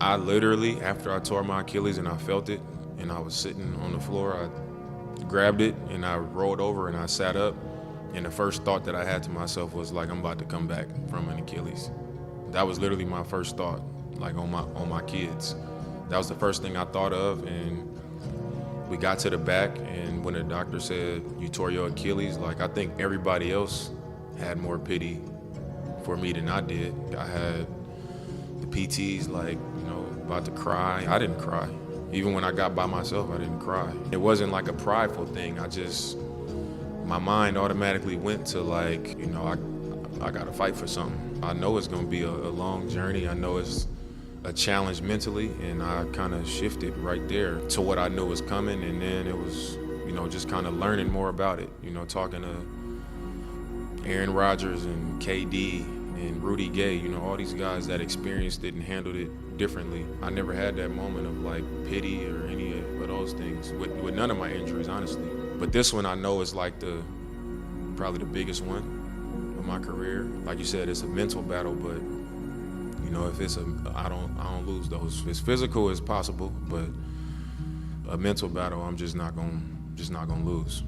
I literally, after I tore my Achilles and I felt it, and I was sitting on the floor, I grabbed it and I rolled over and I sat up. And the first thought that I had to myself was like, I'm about to come back from an Achilles. That was literally my first thought, like on my kids. That was the first thing I thought of. And we got to the back, and when the doctor said, you tore your Achilles, like I think everybody else had more pity for me than I did. I had the PTs like, about to cry. I didn't cry. Even when I got by myself, I didn't cry. It wasn't like a prideful thing. My mind automatically went to like, I gotta fight for something. I know it's gonna be a long journey. I know it's a challenge mentally, and I kind of shifted right there to what I knew was coming. And then it was, just kind of learning more about it, talking to Aaron Rodgers and KD and Rudy Gay, all these guys that experienced it and handled it differently. I never had that moment of like pity or any of those things with none of my injuries, honestly. But this one I know is like probably the biggest one of my career. Like you said, it's a mental battle, but if I don't lose those. If it's physical, it's possible, but a mental battle, I'm just not gonna lose.